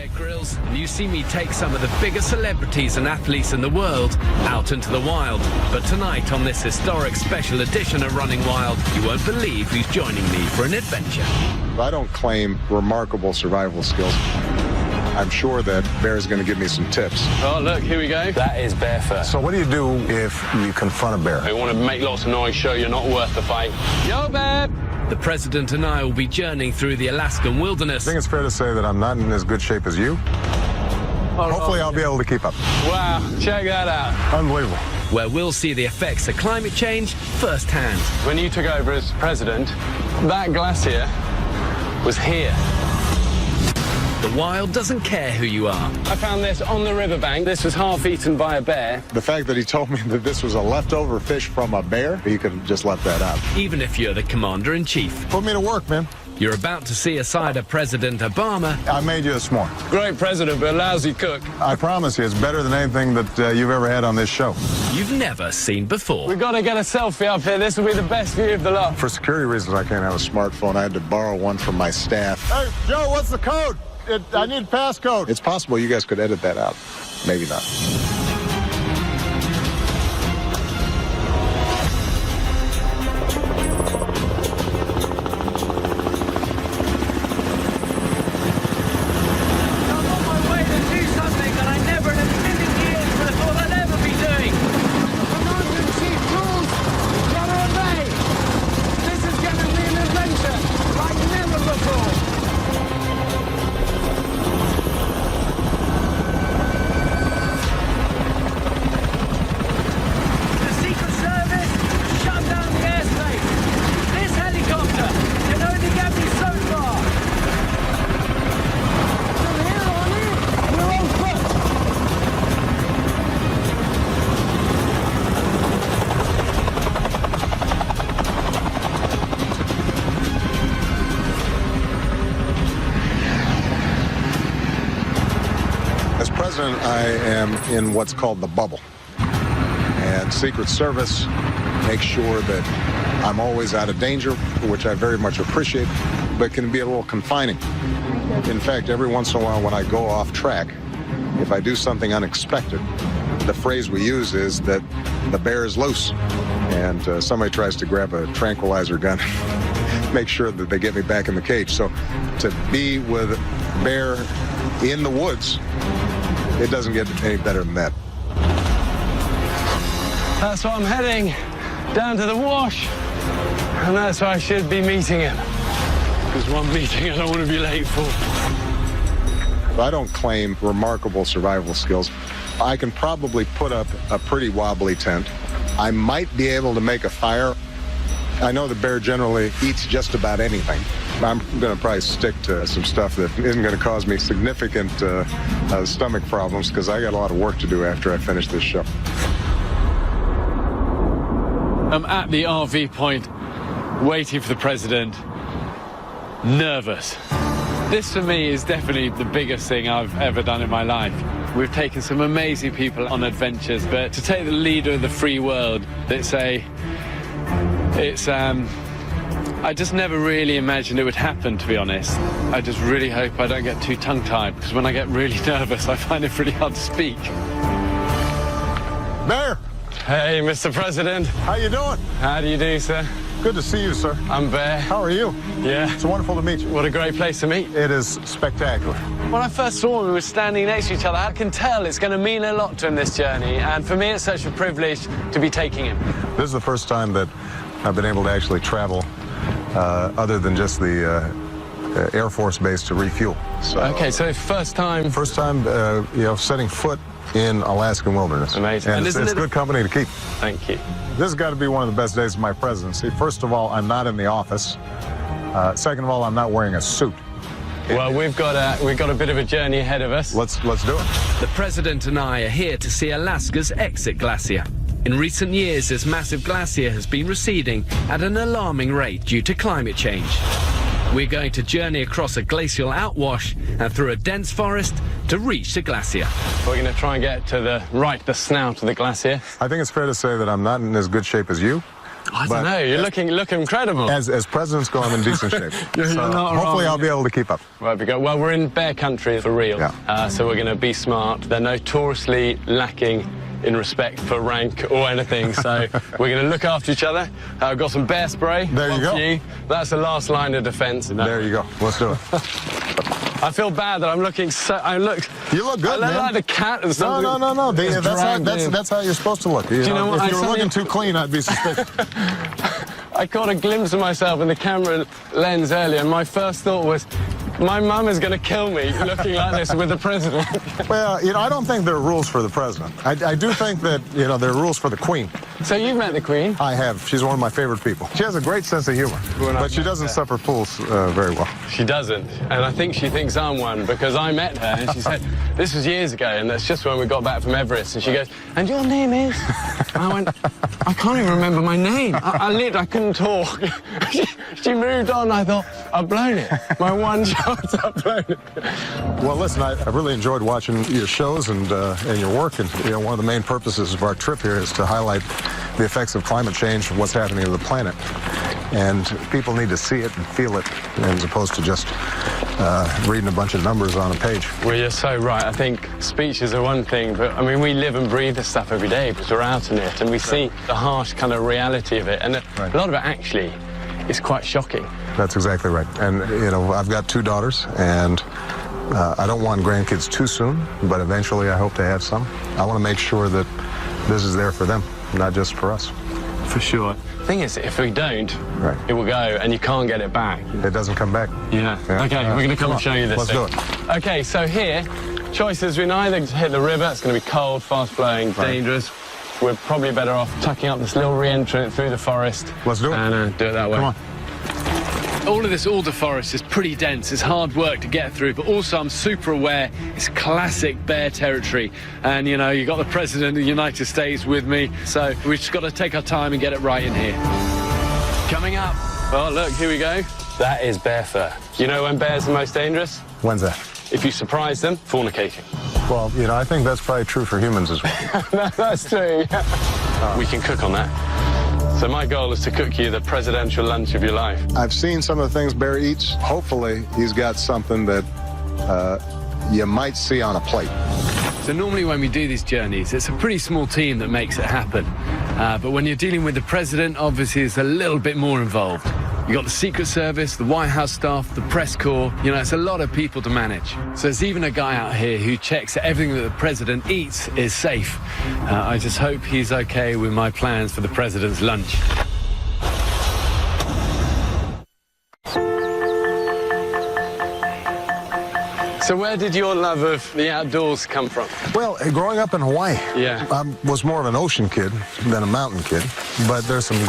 Bear Grylls, and you see me take some of the biggest celebrities and athletes in the world out into the wild. But tonight, on this historic special edition of Running Wild, you won't believe who's joining me for an adventure. I don't claim remarkable survival skills. I'm sure that Bear's going to give me some tips. Oh, look, here we go. That is bear fur. So what do you do if you confront a bear? You want to make lots of noise, show you're not worth the fight. Yo, bear! The President and I will be journeying through the Alaskan wilderness. I think it's fair to say that I'm not in as good shape as you. Hopefully I'll be able to keep up. Wow, check that out. Unbelievable. Where we'll see the effects of climate change firsthand. When you took over as president, that glacier was here. The wild doesn't care who you are. I found this on the riverbank. This was half eaten by a bear. The fact that he told me that this was a leftover fish from a bear, he could have just left that out. Even if you're the commander-in-chief. Put me to work, man. You're about to see a side of President Obama. I made you this morning. Great president, but a lousy cook. I promise you, it's better than anything that you've ever had on this show. You've never seen before. We've got to get a selfie up here. This will be the best view of the lot. For security reasons, I can't have a smartphone. I had to borrow one from my staff. Hey, Joe, what's the code? I need passcode. It's possible you guys could edit that out. Maybe not. I am in what's called the bubble, and Secret Service makes sure that I'm always out of danger, which I very much appreciate, but can be a little confining. In fact, every once in a while when I go off track, if I do something unexpected, the phrase we use is that the bear is loose, and somebody tries to grab a tranquilizer gun, make sure that they get me back in the cage. So to be with Bear in the woods, it doesn't get any better than that. That's why I'm heading down to the wash, and that's why I should be meeting him. There's one meeting I don't want to be late for. I don't claim remarkable survival skills. I can probably put up a pretty wobbly tent. I might be able to make a fire. I know the bear generally eats just about anything. I'm going to probably stick to some stuff that isn't going to cause me significant stomach problems, because I got a lot of work to do after I finish this show. I'm at the RV point, waiting for the president, nervous. This, for me, is definitely the biggest thing I've ever done in my life. We've taken some amazing people on adventures, but to take the leader of the free world, I just never really imagined it would happen, to be honest. I just really hope I don't get too tongue-tied, because when I get really nervous, I find it really hard to speak. Bear! Hey, Mr. President. How you doing? How do you do, sir? Good to see you, sir. I'm Bear. How are you? Yeah. It's wonderful to meet you. What a great place to meet. It is spectacular. When I first saw him, we were standing next to each other. I can tell it's going to mean a lot to him, this journey, and for me, it's such a privilege to be taking him. This is the first time that I've been able to actually travel other than just the Air Force Base to refuel. So, okay, so first time... First time, setting foot in Alaskan wilderness. Amazing. And it's good company to keep. Thank you. This has got to be one of the best days of my presidency. First of all, I'm not in the office. Second of all, I'm not wearing a suit. Well, we've got a bit of a journey ahead of us. Let's do it. The President and I are here to see Alaska's exit glacier. In recent years, this massive glacier has been receding at an alarming rate due to climate change. We're going to journey across a glacial outwash and through a dense forest to reach the glacier. We're going to try and get to the snout of the glacier. I think it's fair to say that I'm not in as good shape as you. I don't know. You look incredible. As presidents go, I'm in decent shape. You're So not hopefully wrong. I'll be able to keep up. Right, we go. Well, we're in bear country for real. Yeah. So we're going to be smart. They're notoriously lacking in respect for rank or anything. So we're going to look after each other. I've got some bear spray. There you One for go. That's the last line of defence. There you go. Let's do it. I feel bad that I'm looking so. You look good, I look man. like the cat and No, something. no. It's dragged in. That's how you're supposed to look. you know what? If I you were suddenly- looking too clean, I'd be suspicious. I caught a glimpse of myself in the camera lens earlier, and my first thought was, my mum is going to kill me looking like this with the president. Well, I don't think there are rules for the president. I do think that, there are rules for the queen. So you've met the Queen? I have. She's one of my favorite people. She has a great sense of humor, but she doesn't suffer fools very well. She doesn't, and I think she thinks I'm one because I met her and she said, this was years ago, and that's just when we got back from Everest, and she goes, and your name is? And I went, I can't even remember my name. I couldn't talk. she moved on. I thought, I've blown it. My one chance, I've blown it. Well, listen, I really enjoyed watching your shows and your work, and one of the main purposes of our trip here is to highlight the effects of climate change and what's happening to the planet. And people need to see it and feel it, as opposed to just reading a bunch of numbers on a page. Well, you're so right. I think speeches are one thing, but I mean, we live and breathe this stuff every day because we're out in it and we see the harsh kind of reality of it. And a lot of it actually is quite shocking. That's exactly right. And, I've got 2 daughters, and I don't want grandkids too soon, but eventually I hope to have some. I want to make sure that this is there for them, not just for us. For sure. The thing is, if we don't, Right. it will go and you can't get it back. It doesn't come back. Yeah. Okay, we're going to come and show you this Let's thing. do it. Okay, so here, choices. We can either hit the river, it's going to be cold, fast-flowing, dangerous. We're probably better off tucking up this little re-entrant through the forest. Let's do it. And do it that way. Come on. All of this alder forest is pretty dense. It's hard work to get through, but also I'm super aware it's classic bear territory. And, you got the President of the United States with me, so we've just got to take our time and get it right in here. Coming up. Oh, look, here we go. That is bear fur. You know when bears are most dangerous? When's that? If you surprise them, fornicating. Well, I think that's probably true for humans as well. That's true. We can cook on that. So my goal is to cook you the presidential lunch of your life. I've seen some of the things Bear eats. Hopefully, he's got something that you might see on a plate. So normally when we do these journeys, it's a pretty small team that makes it happen. But when you're dealing with the president, obviously there's a little bit more involved. You've got the Secret Service, the White House staff, the press corps. It's a lot of people to manage. So there's even a guy out here who checks that everything that the president eats is safe. I just hope he's okay with my plans for the president's lunch. So where did your love of the outdoors come from? Well, growing up in Hawaii, Yeah. I was more of an ocean kid than a mountain kid. But there's some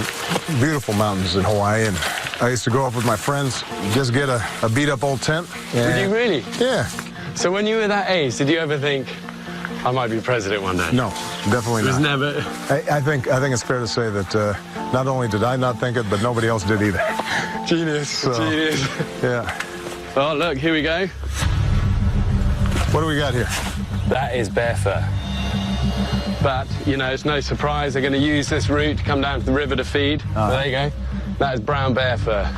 beautiful mountains in Hawaii, and I used to go up with my friends, just get a beat-up old tent. Did you really? Yeah. So when you were that age, did you ever think, I might be president one day? No, definitely It was not. never... I think it's fair to say that not only did I not think it, but nobody else did either. Genius, genius. Yeah. Oh, look, here we go. What do we got here? That is bear fur. But, it's no surprise they're going to use this route to come down to the river to feed. So there you go. That is brown bear fur.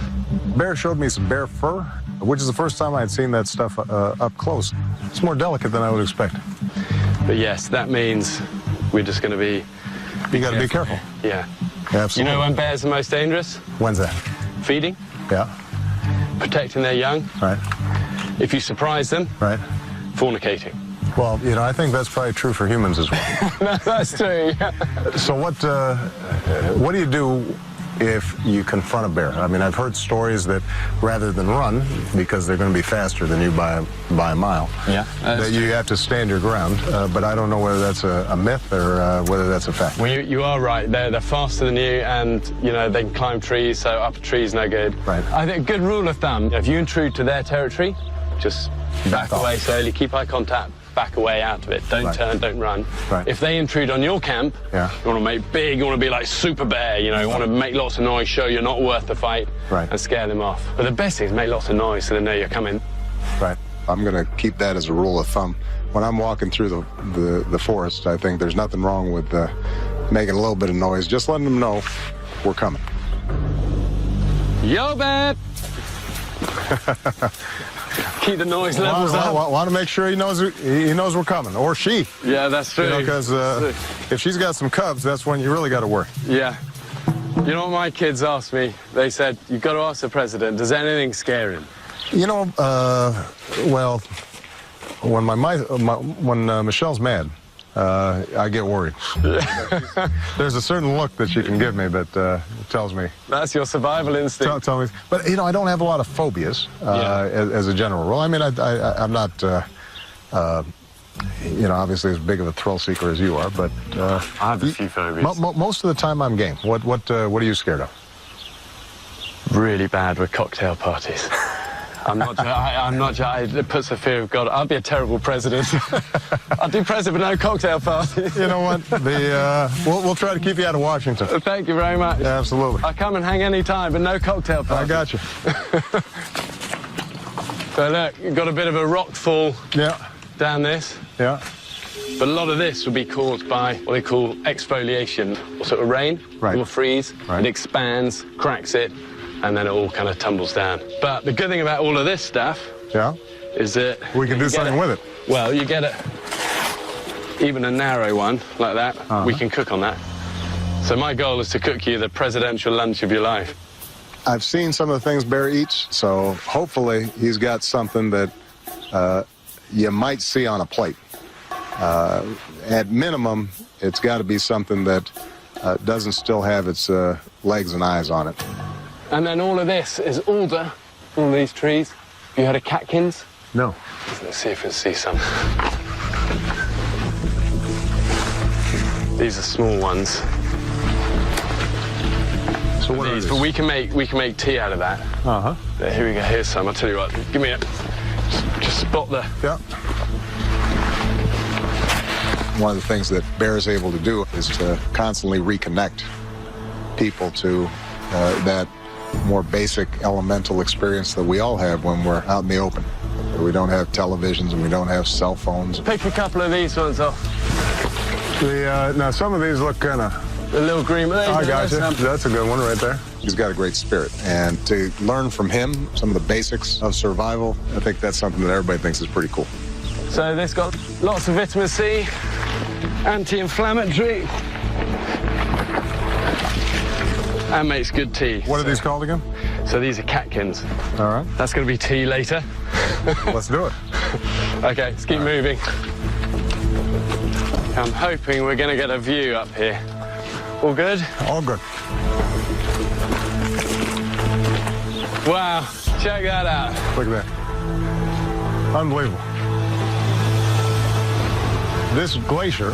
Bear showed me some bear fur, which is the first time I had seen that stuff up close. It's more delicate than I would expect. But yes, that means we're just going to be... You got to be careful. Yeah. Absolutely. You know when bears are most dangerous? When's that? Feeding, Yeah. protecting their young. Right. If you surprise them, Right. fornicating. Well, I think that's probably true for humans as well. That's true. So what do you do if you confront a bear? I mean, I've heard stories that rather than run, because they're going to be faster than you by a mile, Yeah, that you have to stand your ground. But I don't know whether that's a myth or whether that's a fact. Well, you are right. They're faster than you, and they can climb trees, so up a tree's no good. Right. I think a good rule of thumb: if you intrude to their territory, just back off. away slowly, keep eye contact, back away out of it. Don't Right. turn, don't run. Right. If they intrude on your camp, Yeah. you want to make big, you want to be like super bear, you want to make lots of noise, show you're not worth the fight, Right. and scare them off. But the best thing is make lots of noise so they know you're coming. Right. I'm going to keep that as a rule of thumb. When I'm walking through the forest, I think there's nothing wrong with making a little bit of noise, just letting them know we're coming. Yo, babe! Keep the noise levels up. Want to make sure he knows we're coming, or she. Yeah, that's true. Because if she's got some cubs, that's when you really got to worry. Yeah. You know what my kids asked me? They said, you've got to ask the president, does anything scare him? You know, well, when Michelle's mad, I get worried. There's a certain look that she can give me that tells me. That's your survival instinct. Tell me. But, you know, I don't have a lot of phobias as a general rule. I mean, I'm not, you know, obviously as big of a thrill seeker as you are, but... I have a few phobias. Most of the time I'm game. What are you scared of? Really bad with cocktail parties. I'm not. It puts the fear of God. I'll be a terrible president. I'll do president, but no cocktail party. You know what? We'll try to keep you out of Washington. Thank you very much. Yeah, absolutely. I'll come and hang any time, but no cocktail party. I got you. So look, you've got a bit of a rock fall down this. Yeah. But a lot of this will be caused by what they call exfoliation, or sort of rain. Right. It will freeze. Right. It expands, cracks it, and then it all kind of tumbles down. But the good thing about all of this stuff is that... We can do something with it. Well, you get even a narrow one like that, we can cook on that. So my goal is to cook you the presidential lunch of your life. I've seen some of the things Bear eats, so hopefully he's got something that you might see on a plate. At minimum, it's got to be something that doesn't still have its legs and eyes on it. And then all of this is alder, all these trees. Have you heard of catkins? No. Let's see if we can see some. These are small ones. So what are these? But we can make tea out of that. Here we go. Here's some. I'll tell you what. Give me a. Just spot the. Yeah. One of the things that Bear is able to do is to constantly reconnect people to that more basic elemental experience that we all have when we're out in the open. We don't have televisions and we don't have cell phones. Pick a couple of these ones off. Now some of these look kind of... The little green... I got you. That's a good one right there. He's got a great spirit. And to learn from him some of the basics of survival, I think that's something that everybody thinks is pretty cool. So this got lots of vitamin C, anti-inflammatory, and makes good tea. What are these called again? So these are catkins. All right. That's going to be tea later. Let's do it. Okay, let's keep moving. I'm hoping we're going to get a view up here. All good? All good. Wow, check that out. Look at that. Unbelievable. This glacier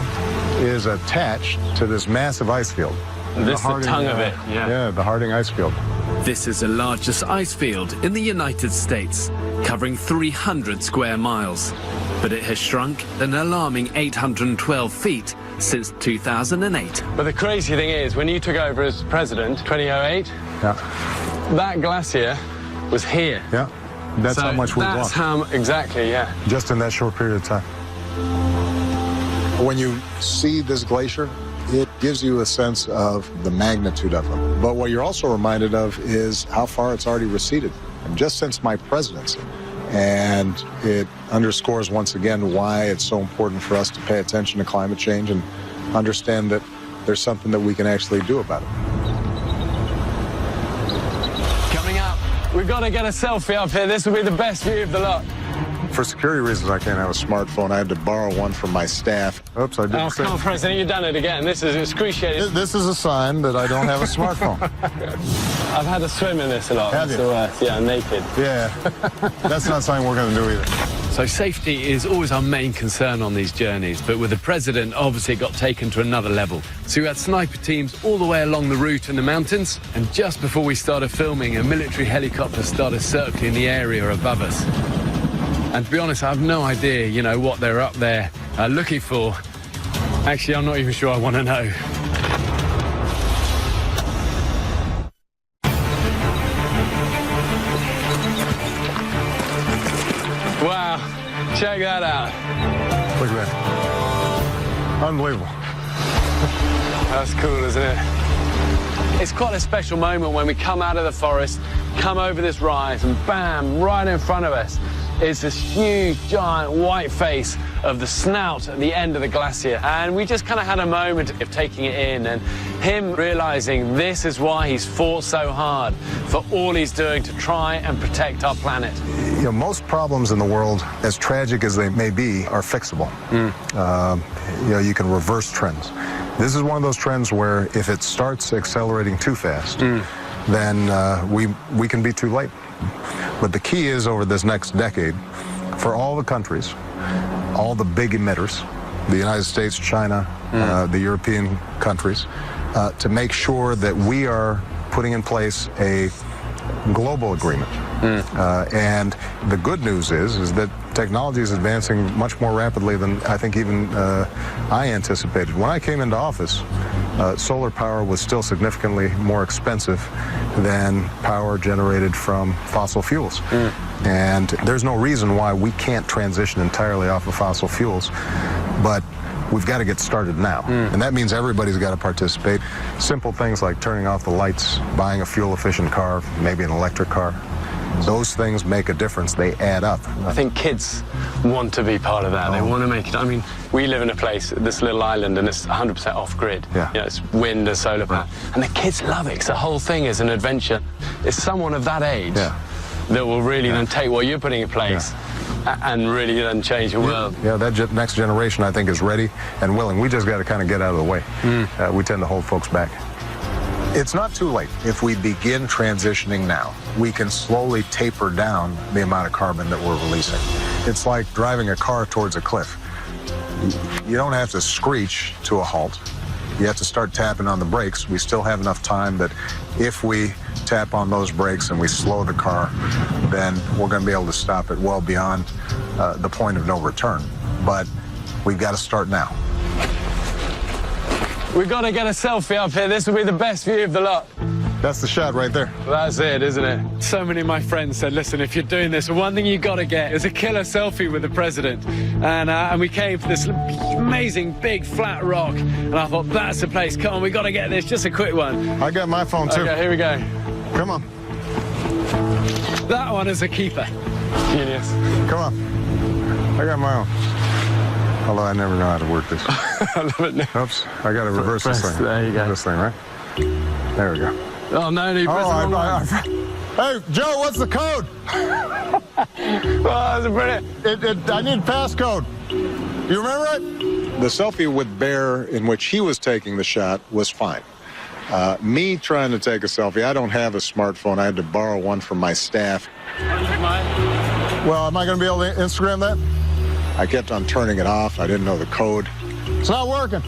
is attached to this massive ice field. This is the tongue of it, Yeah, the Harding ice field. This is the largest ice field in the United States, covering 300 square miles. But it has shrunk an alarming 812 feet since 2008. But the crazy thing is, when you took over as president, 2008, that glacier was here. Yeah, that's how much we've lost. That's how, exactly, yeah. Just in that short period of time. When you see this glacier, it gives you a sense of the magnitude of them. But what you're also reminded of is how far it's already receded, and just since my presidency. And it underscores once again why it's so important for us to pay attention to climate change and understand that there's something that we can actually do about it. Coming up, we've got to get a selfie up here. This will be the best view of the lot. For security reasons, I can't have a smartphone. I had to borrow one from my staff. Oops, I did. Oh, come on, President, you've done it again. This is excruciating. This is a sign that I don't have a smartphone. I've had to swim in this a lot. Have you? So, yeah, naked. Yeah, that's not something we're going to do either. So safety is always our main concern on these journeys, but with the president, obviously it got taken to another level. So we had sniper teams all the way along the route in the mountains, and just before we started filming, a military helicopter started circling the area above us. And to be honest, I have no idea, you know, what they're up there looking for. Actually, I'm not even sure I want to know. Wow, check that out. Look at that. Unbelievable. That's cool, isn't it? It's quite a special moment when we come out of the forest, come over this rise, and bam, right in front of us is this huge, giant white face of the snout at the end of the glacier. And we just kind of had a moment of taking it in and him realizing this is why he's fought so hard for all he's doing to try and protect our planet. You know, most problems in the world, as tragic as they may be, are fixable. You know, you can reverse trends. This is one of those trends where if it starts accelerating too fast, then we can be too late. But the key is over this next decade, for all the countries, all the big emitters, the United States, China, the European countries, to make sure that we are putting in place a global agreement. And the good news is that technology is advancing much more rapidly than I think even I anticipated. When I came into office, solar power was still significantly more expensive than power generated from fossil fuels. And there's no reason why we can't transition entirely off of fossil fuels, but we've got to get started now. And that means everybody's got to participate. Simple things like turning off the lights, buying a fuel-efficient car, maybe an electric car. Those things make a difference. They add up. I think kids want to be part of that. They want to make it. I mean, we live in a place, this little island, and it's 100% off-grid. Yeah. You know, it's wind and solar power. And the kids love it, 'cause the whole thing is an adventure. It's someone of that age that will really then take what you're putting in place and really then change the world. Yeah, that next generation, I think, is ready and willing. We just got to kind of get out of the way. We tend to hold folks back. It's not too late. If we begin transitioning now, we can slowly taper down the amount of carbon that we're releasing. It's like driving a car towards a cliff. You don't have to screech to a halt. You have to start tapping on the brakes. We still have enough time that if we tap on those brakes and we slow the car, then we're going to be able to stop it well beyond the point of no return. But we've got to start now. We've got to get a selfie up here. This will be the best view of the lot. That's the shot right there. That's it, isn't it? So many of my friends said, listen, if you're doing this, one thing you got to get is a killer selfie with the president. And we came for this amazing big flat rock. And I thought, that's the place. Come on, we got to get this. Just a quick one. I got my phone, too. Okay, here we go. Come on. That one is a keeper. Genius. Come on. I got my own. Although I never know how to work this. I love it now. Oops, I got to reverse this thing. There you go. This thing, right? There we go. Oh, no, you pressed the wrong one. Hey, Joe, what's the code? Oh, that's brilliant. I need passcode. You remember it? The selfie with Bear in which he was taking the shot was fine. Me trying to take a selfie, I don't have a smartphone. I had to borrow one from my staff. Well, am I going to be able to Instagram that? I kept on turning it off. I didn't know the code. It's not working.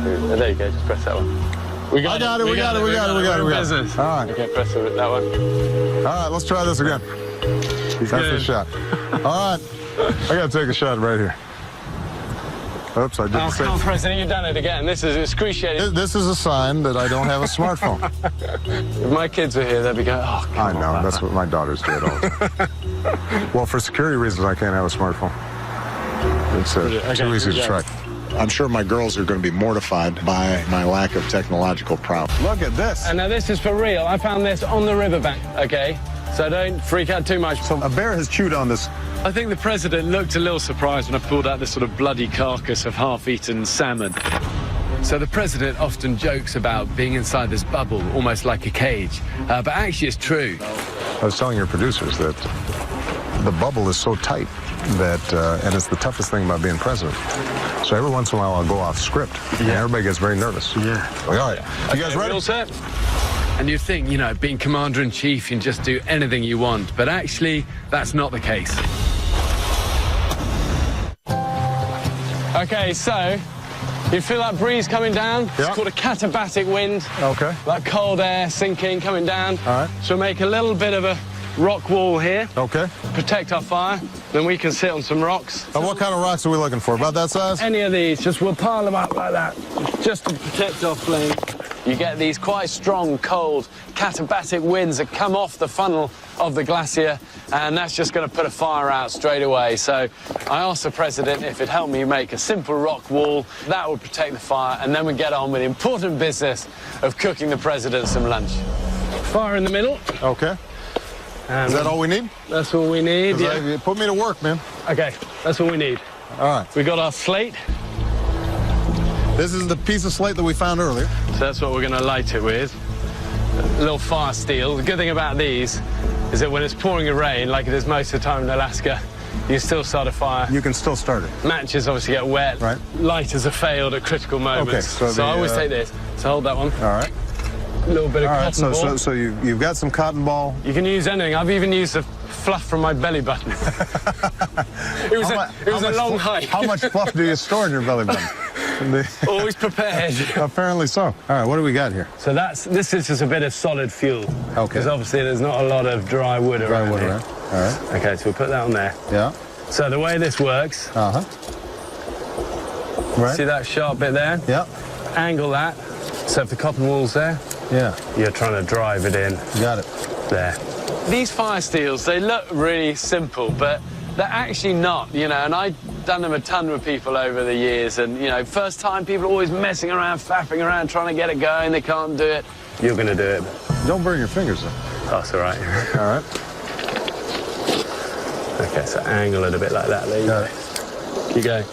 There you go. Just press that one. We got it. We got it. All right. Okay, press that one. All right, let's try this again. That's the shot. All right. I got to take a shot right here. Oops, I did the same. Come on, President, you've done it again. This is excruciating. This is a sign that I don't have a smartphone. If my kids were here, they'd be going, oh, come I know. on, That's what my daughters do at all. Well, for security reasons, I can't have a smartphone. It's too easy to track. I'm sure my girls are going to be mortified by my lack of technological prowess. Look at this. And now this is for real. I found this on the riverbank, okay? So don't freak out too much. So a bear has chewed on this. I think the president looked a little surprised when I pulled out this sort of bloody carcass of half-eaten salmon. So the president often jokes about being inside this bubble, almost like a cage. But actually it's true. I was telling your producers that the bubble is so tight that, and it's the toughest thing about being president. So every once in a while I'll go off script, and everybody gets very nervous. Yeah. Like, all right, you guys ready? All set? And you think, you know, being commander-in-chief, you can just do anything you want. But actually, that's not the case. Okay, so you feel that breeze coming down? Yeah. It's called a katabatic wind. Okay. That cold air sinking, coming down. All right. So we'll make a little bit of a rock wall here. Okay. Protect our fire. Then we can sit on some rocks. And what kind of rocks are we looking for? About that size? Any of these, just we'll pile them up like that, just to protect our flame. you get these quite strong, cold, katabatic winds that come off the funnel of the glacier, and that's just going to put a fire out straight away. So I asked the president if he'd help me make a simple rock wall that would protect the fire, and then we get on with the important business of cooking the president some lunch. Fire in the middle. Okay. Is that all we need? That's all we need, yeah. Put me to work, man. Okay, that's all we need. All right. We got our slate. This is the piece of slate that we found earlier. So that's what we're going to light it with. A little fire steel. The good thing about these is that when it's pouring a rain, like it is most of the time in Alaska, you still start a fire. You can still start it. Matches obviously get wet. Right. Lighters are failed at critical moments. Okay, so I always take this. So hold that one. All right. A little bit of All right, cotton ball. So you've got some cotton ball. You can use anything. I've even used the fluff from my belly button. It was a long hike. How much fluff do you store in your belly button? Always prepared. Apparently so. All right, what do we got here? So this is just a bit of solid fuel. Okay. Because obviously there's not a lot of dry wood around here. All right. Okay, so we'll put that on there. Yeah. So the way this works, Uh-huh. Right. see that sharp bit there? Yeah. Angle that. So if the cotton wool's there, Yeah. you're trying to drive it in Got it. there. These fire steels, they look really simple, but they're actually not, you know, and I've done them a ton with people over the years, and, you know, first time people are always messing around, faffing around, trying to get it going, they can't do it. You're going to do it. Don't burn your fingers, though. That's all right. All right. Okay, so angle it a bit like that. There you Got go. it. Keep going.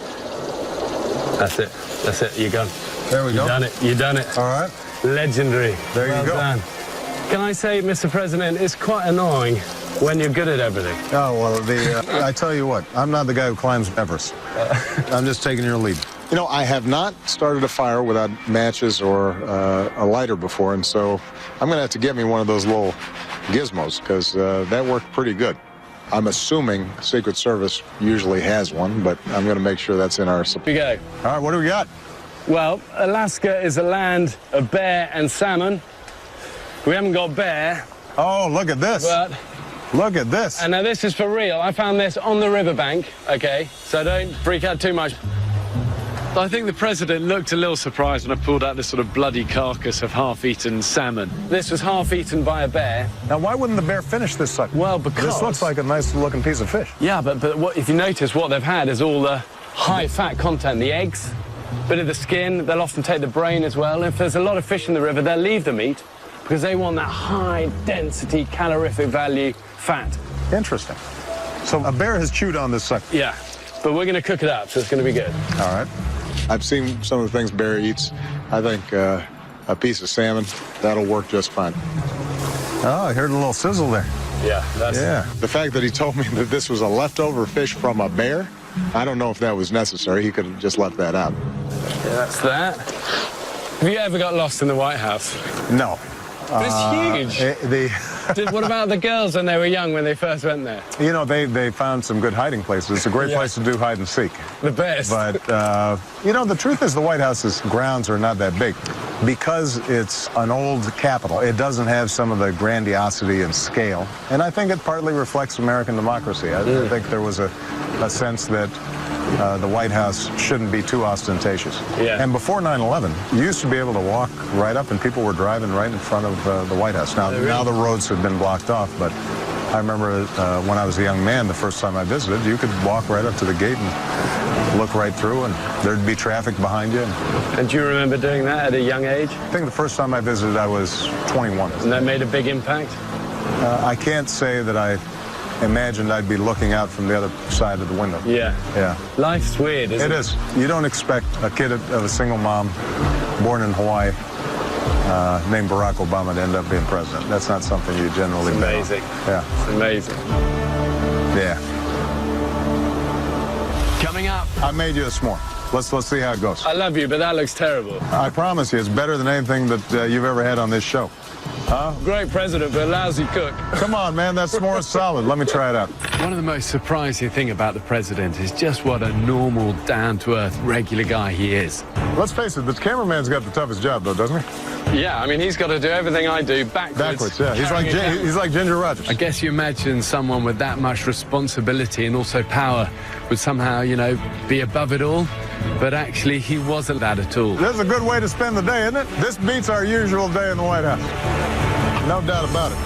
That's it. That's it. You're gone. There we go. You've done it. You've done it. All right. Legendary. There you well go. Done. Can I say, Mr. President, it's quite annoying when you're good at everything. Oh, well, I tell you what, I'm not the guy who climbs Everest. I'm just taking your lead. You know, I have not started a fire without matches or a lighter before, and so I'm going to have to get me one of those little gizmos, because that worked pretty good. I'm assuming Secret Service usually has one, but I'm going to make sure that's in our supply. Here we go. All right, what do we got? Well, Alaska is a land of bear and salmon. We haven't got bear, Oh, look at this. but... Look at this. And now this is for real. I found this on the riverbank, okay? So don't freak out too much. I think the president looked a little surprised when I pulled out this sort of bloody carcass of half-eaten salmon. This was half-eaten by a bear. Now, why wouldn't the bear finish this sucker? Well, because... This looks like a nice-looking piece of fish. Yeah, but what, if you notice, what they've had is all the high-fat content, the eggs, bit of the skin. They'll often take the brain as well. If there's a lot of fish in the river, they'll leave the meat because they want that high-density, calorific value fat. Interesting. So a bear has chewed on this sucker. Yeah, but we're going to cook it up, so it's going to be good. All right. I've seen some of the things bear eats. I think a piece of salmon, that'll work just fine. Oh, I heard a little sizzle there. Yeah, that's... Yeah. The fact that he told me that this was a leftover fish from a bear, I don't know if that was necessary. He could have just left that out. Yeah, that's that. Have you ever got lost in the White House? No. But it's huge. What about the girls when they were young, when they first went there? You know, they found some good hiding places. It's a great place to do hide and seek. The best. But, you know, the truth is the White House's grounds are not that big. Because it's an old capitol, it doesn't have some of the grandiosity and scale. And I think it partly reflects American democracy. I think there was a sense that the White House shouldn't be too ostentatious. Yeah. And before 9/11, you used to be able to walk right up and people were driving right in front of the White House. Now, now the roads have been blocked off, but I remember when I was a young man, the first time I visited, you could walk right up to the gate and look right through, and there'd be traffic behind you. And do you remember doing that at a young age? I think the first time I visited, I was 21. And that made a big impact? I can't say that I imagined I'd be looking out from the other side of the window. Yeah. Yeah. Life's weird, isn't it? It is. You don't expect a kid of a single mom, born in Hawaii, named Barack Obama to end up being president. That's not something you generally bet on. Amazing. Yeah. It's amazing. Yeah. Coming up. I made you a s'more. Let's see how it goes. I love you, but that looks terrible. I promise you, it's better than anything that you've ever had on this show. Huh? Great president, but a lousy cook. Come on, man, that s'more is solid. Let me try it out. One of the most surprising things about the president is just what a normal, down-to-earth, regular guy he is. Let's face it, the cameraman's got the toughest job, though, doesn't he? Yeah, I mean, he's got to do everything I do backwards. Backwards, yeah. He's like Ginger Rogers. I guess you imagine someone with that much responsibility and also power would somehow, you know, be above it all. but actually he wasn't that at all. This is a good way to spend the day, isn't it? This beats our usual day in the White House. No doubt about it.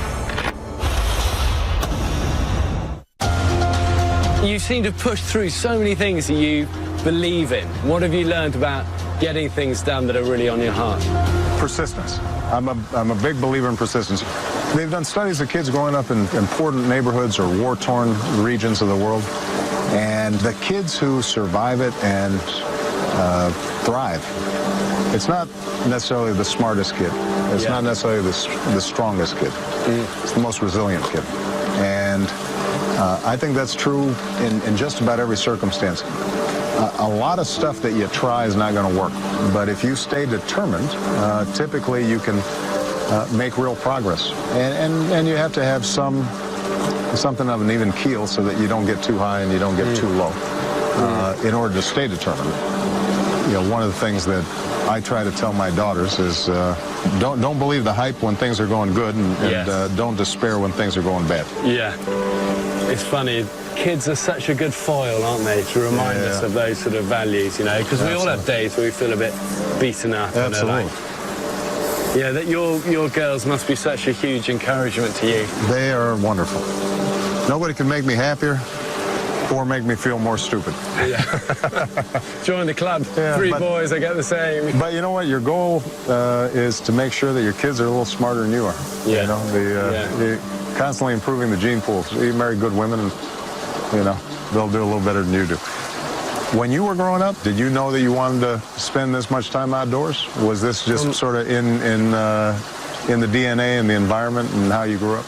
You seem to push through so many things that you believe in. What have you learned about getting things done that are really on your heart? Persistence. I'm a big believer in persistence. They've done studies of kids growing up in important neighborhoods or war-torn regions of the world, and the kids who survive it and thrive, it's not necessarily the smartest kid. It's not necessarily the strongest kid. It's the most resilient kid. And I think that's true in just about every circumstance. A lot of stuff that you try is not going to work, but if you stay determined, typically you can make real progress. And you have to have something of an even keel so that you don't get too high and you don't get too low in order to stay determined. You know, one of the things that I try to tell my daughters is don't believe the hype when things are going good, and don't despair when things are going bad. Yeah. It's funny, kids are such a good foil, aren't they, to remind us of those sort of values, you know, because we all have days where we feel a bit beaten up. Absolutely. Yeah, that your girls must be such a huge encouragement to you. They are wonderful. Nobody can make me happier or make me feel more stupid. Yeah. Join the club. Yeah, 3 boys, I get the same. But you know what? Your goal is to make sure that your kids are a little smarter than you are. Yeah. You know, you're constantly improving the gene pool. So you marry good women, and you know they'll do a little better than you do. When you were growing up, did you know that you wanted to spend this much time outdoors? Was this just sort of in the DNA and the environment and how you grew up?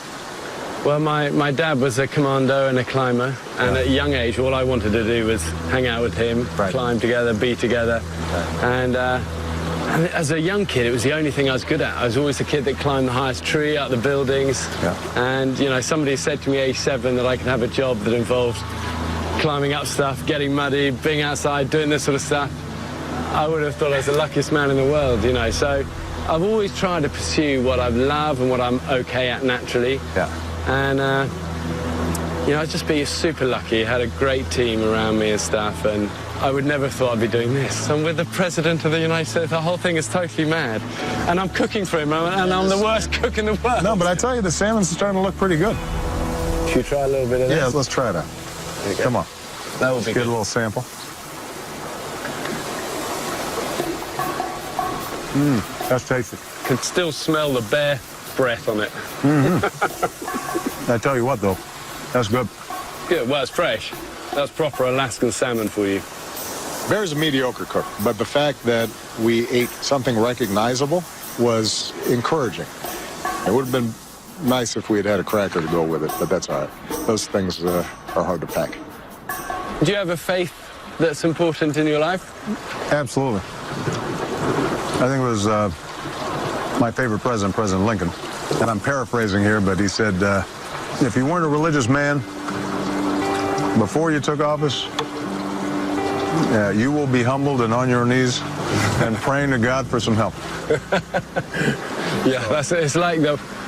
Well, my dad was a commando and a climber, and at a young age, all I wanted to do was hang out with him, climb together, be together. And as a young kid, it was the only thing I was good at. I was always the kid that climbed the highest tree out the buildings. And, you know, somebody said to me age 7 that I could have a job that involved climbing up stuff, getting muddy, being outside, doing this sort of stuff. I would have thought I was the luckiest man in the world, you know. So I've always tried to pursue what I love and what I'm okay at naturally. And, you know, I'd just be super lucky. I had a great team around me and stuff, and I would never have thought I'd be doing this. I'm with the President of the United States. The whole thing is totally mad. And I'm cooking for him, and I'm the worst cook in the world. No, but I tell you, the salmon's starting to look pretty good. Should we try a little bit of this? Yeah, let's try it out. Come on. That would be Get good. a little sample. That's tasty. Can still smell the bear breath on it. I tell you what, though, that's good. Good. Well, it's fresh. That's proper Alaskan salmon for you. Bear's a mediocre cook, but the fact that we ate something recognizable was encouraging. It would have been nice if we had had a cracker to go with it, but that's all right. Those things are hard to pack. Do you have a faith that's important in your life? Absolutely. I think it was my favorite president, President Lincoln, and I'm paraphrasing here, but he said, if you weren't a religious man before you took office, you will be humbled and on your knees and praying to God for some help. Yeah, it's like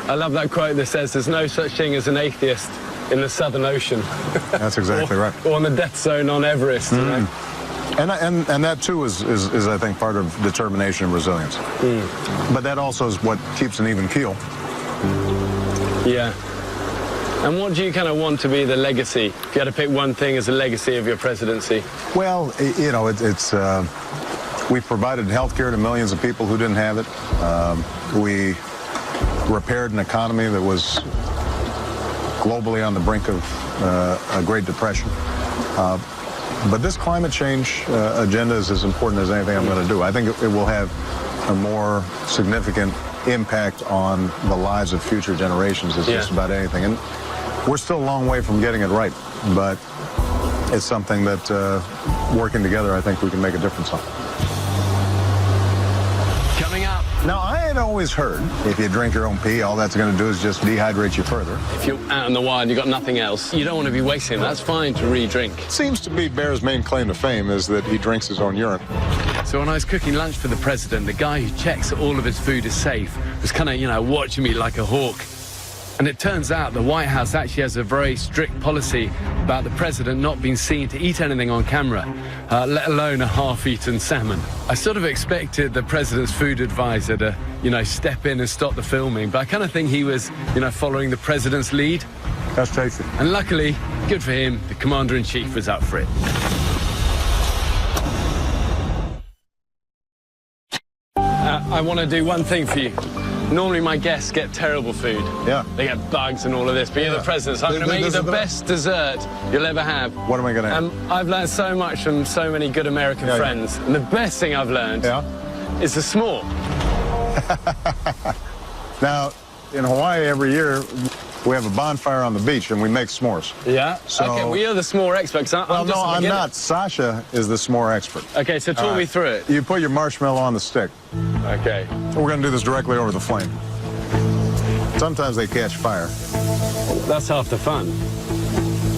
I love that quote that says there's no such thing as an atheist in the Southern Ocean. That's exactly right. Or on the death zone on Everest. You know? And that too is I think part of determination and resilience. But that also is what keeps an even keel. Yeah. And what do you kind of want to be the legacy? If you had to pick one thing as a legacy of your presidency? Well, you know, it's we provided health care to millions of people who didn't have it. We repaired an economy that was globally on the brink of a Great Depression. But this climate change agenda is as important as anything I'm going to do. I think it will have a more significant impact on the lives of future generations as just about anything. And we're still a long way from getting it right, but it's something that working together, I think we can make a difference on. Coming up. Now, I had always heard if you drink your own pee, all that's going to do is just dehydrate you further. If you're out in the wild and you've got nothing else, you don't want to be wasting. That's fine to re-drink. It seems to be Bear's main claim to fame is that he drinks his own urine. So when I was cooking lunch for the president, the guy who checks that all of his food is safe was kind of, you know, watching me like a hawk. And it turns out the White House actually has a very strict policy about the president not being seen to eat anything on camera, let alone a half-eaten salmon. I sort of expected the president's food advisor to, step in and stop the filming, but I kind of think he was, following the president's lead. That's tasty. And luckily, good for him, the commander-in-chief was up for it. I want to do one thing for you. Normally my guests get terrible food. Yeah. They get bugs and all of this, but you're the president, so I'm going to make you the best dessert you'll ever have. What am I going to have? I've learned so much from so many good American friends, and the best thing I've learned is the s'more. Now, in Hawaii every year, we have a bonfire on the beach and we make s'mores. Yeah? So, okay, well, you're the s'more expert. I'm not. Sasha is the s'more expert. Okay, so talk me through it. You put your marshmallow on the stick. Okay. We're going to do this directly over the flame. Sometimes they catch fire. That's half the fun.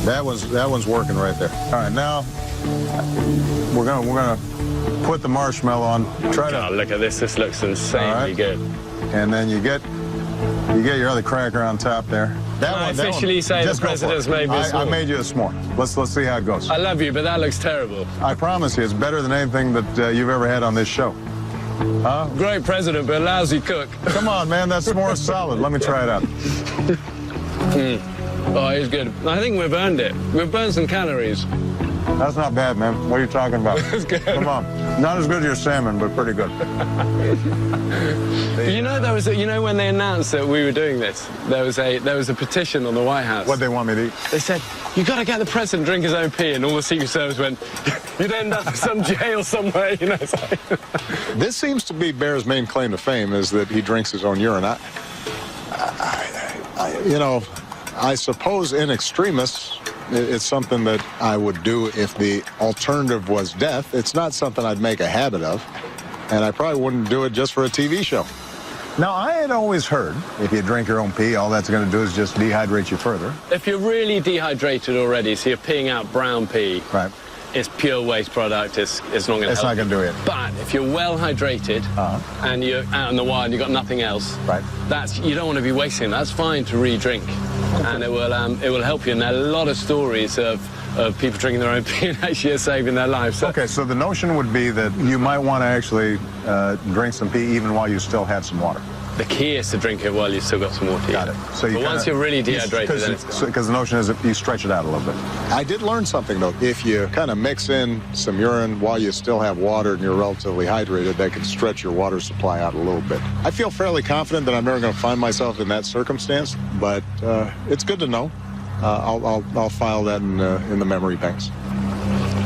That one's working right there. All right, now we're gonna put the marshmallow on. Oh, look at this. This looks insanely good. And then you get your other cracker on top there. I officially say the president's made me a s'more. I made you a s'more. Let's see how it goes. I love you, but that looks terrible. I promise you, it's better than anything that you've ever had on this show. Huh? Great president, but a lousy cook. Come on, man, that s'more's solid. Let me try it out. Oh, it's good. I think we've earned it. We've burned some calories. That's not bad, man. What are you talking about? That's good. Come on. Not as good as your salmon, but pretty good. When they announced that we were doing this, there was a petition on the White House. What they want me to eat? They said, you got to get the president to drink his own pee, and all the Secret Service went, you'd end up in some jail somewhere, It's like... This seems to be Bear's main claim to fame, is that he drinks his own urine. I suppose in extremis, it's something that I would do if the alternative was death. It's not something I'd make a habit of, and I probably wouldn't do it just for a TV show. Now, I had always heard if you drink your own pee, all that's going to do is just dehydrate you further. If you're really dehydrated already, so you're peeing out brown pee, right? It's pure waste product. It's not going to help. It's not going to do it. But if you're well hydrated and you're out in the wild, you've got nothing else. Right. You don't want to be wasting. That's fine to re-drink, and it will help you. And there are a lot of stories of people drinking their own pee and actually saving their lives. So, okay, so the notion would be that you might want to actually drink some pee even while you still have some water. The key is to drink it while you've still got some water. Got it. So but once you're really dehydrated, then it's gone. Because the notion is that you stretch it out a little bit. I did learn something, though. If you kind of mix in some urine while you still have water and you're relatively hydrated, that can stretch your water supply out a little bit. I feel fairly confident that I'm never going to find myself in that circumstance, but it's good to know. I'll file that in the memory banks.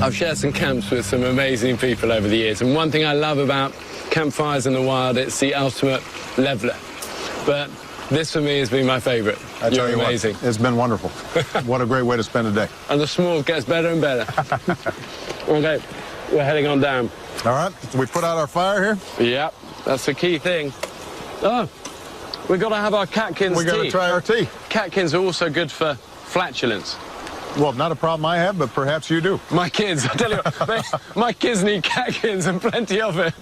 I've shared some camps with some amazing people over the years, and one thing I love about campfires in the wild, it's the ultimate leveler. But this for me has been my favourite. You're amazing. It's been wonderful. What a great way to spend a day. And the s'more gets better and better. Okay, we're heading on down. All right, we put out our fire here? Yep, that's the key thing. Oh, we've got to have our catkins tea. We've got to try our tea. Catkins are also good for flatulence. Well, not a problem I have, but perhaps you do. My kids, I tell you what, my kids need catkins and plenty of it.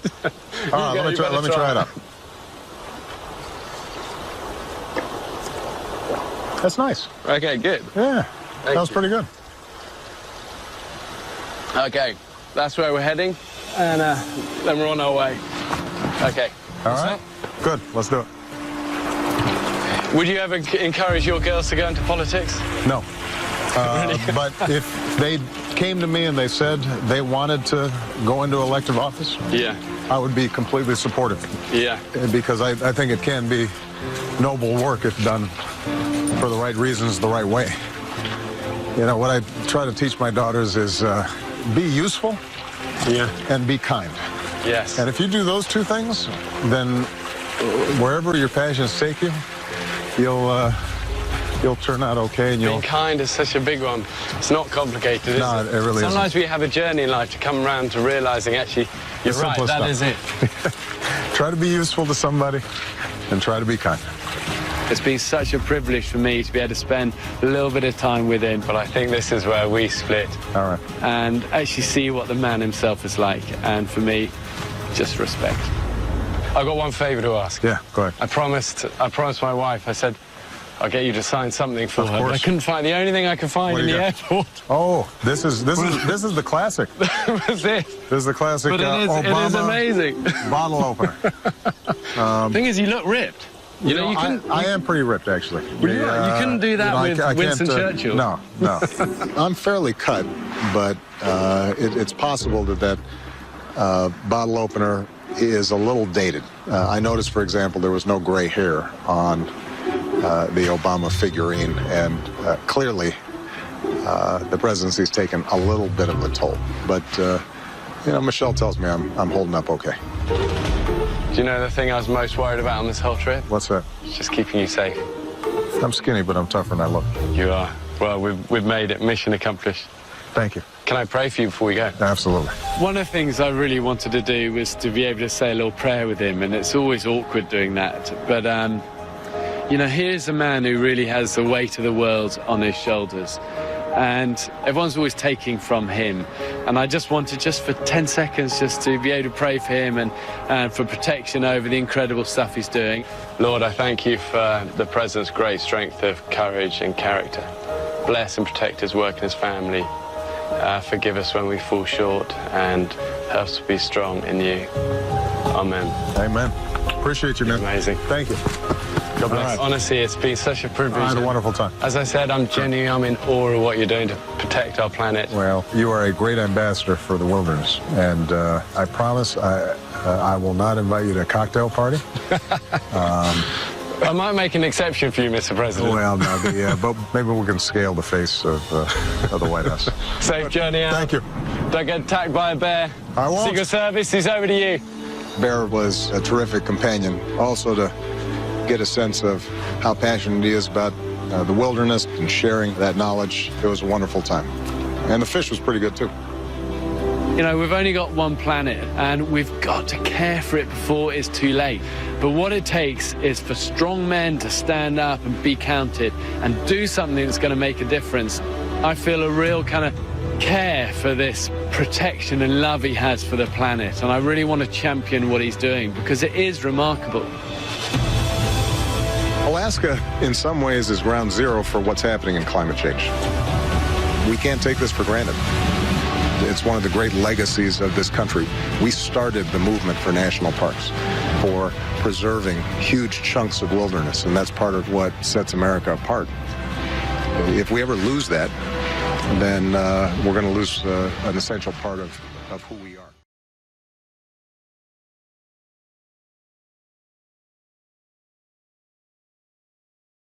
All right, let me try it out. That's nice. Okay, good. Yeah, that was pretty good. Okay, that's where we're heading, and then we're on our way. Okay. All right. Good, let's do it. Would you ever encourage your girls to go into politics? No. But if they came to me and they said they wanted to go into elective office, I would be completely supportive. Yeah. Because I think it can be noble work if done for the right reasons, the right way. What I try to teach my daughters is be useful and be kind. Yes. And if you do those two things, then wherever your passions take you, you'll turn out okay, and Being kind is such a big one. It's not complicated, is it? No, it really isn't. Sometimes we have a journey in life to come around to realizing, actually, you're right, that is it. Try to be useful to somebody and try to be kind. It's been such a privilege for me to be able to spend a little bit of time with him, but I think this is where we split. All right. And actually see what the man himself is like. And for me, just respect. I've got one favor to ask. Yeah, go ahead. I promised my wife, I said, I'll get you to sign something for Of her. course. I couldn't find the only thing I could find What in do the you airport. Oh, this is the classic. was it. This is the classic But it is Obama amazing. bottle opener. Thing is, you look ripped. You know, you couldn't. I am pretty ripped, actually. You couldn't do that with Winston Churchill. No. I'm fairly cut, but it's possible that bottle opener is a little dated. I noticed, for example, there was no gray hair on the Obama figurine, and clearly the presidency's taken a little bit of a toll. But, Michelle tells me I'm holding up okay. Do you know the thing I was most worried about on this whole trip? What's that? Just keeping you safe. I'm skinny, but I'm tougher than I look. You are. Well, we've made it. Mission accomplished. Thank you. Can I pray for you before we go? Absolutely. One of the things I really wanted to do was to be able to say a little prayer with him, and it's always awkward doing that. But, here's a man who really has the weight of the world on his shoulders. And everyone's always taking from him. And I just wanted, just for 10 seconds, just to be able to pray for him and for protection over the incredible stuff he's doing. Lord, I thank you for the President's great strength of courage and character. Bless and protect his work and his family. Forgive us when we fall short, and help us to be strong in you. Amen. Amen. Appreciate you, man. Amazing. Thank you. God bless. Right. Honestly, it's been such a privilege. I had a wonderful time. As I said, I'm in awe of what you're doing to protect our planet. Well, you are a great ambassador for the wilderness, and I promise I will not invite you to a cocktail party. I might make an exception for you, Mr. President. Well, no, but maybe we can scale the face of the White House. Safe journey out. Thank you. Don't get attacked by a bear. I won't. Secret Service is over to you. Bear was a terrific companion. Also to get a sense of how passionate he is about the wilderness and sharing that knowledge. It was a wonderful time. And the fish was pretty good, too. We've only got one planet, and we've got to care for it before it's too late. But what it takes is for strong men to stand up and be counted and do something that's going to make a difference. I feel a real kind of care for this protection and love he has for the planet, and I really want to champion what he's doing because it is remarkable. Alaska, in some ways, is ground zero for what's happening in climate change. We can't take this for granted. It's one of the great legacies of this country. We started the movement for national parks, for preserving huge chunks of wilderness, and that's part of what sets America apart. If we ever lose that, then we're going to lose an essential part of who we are.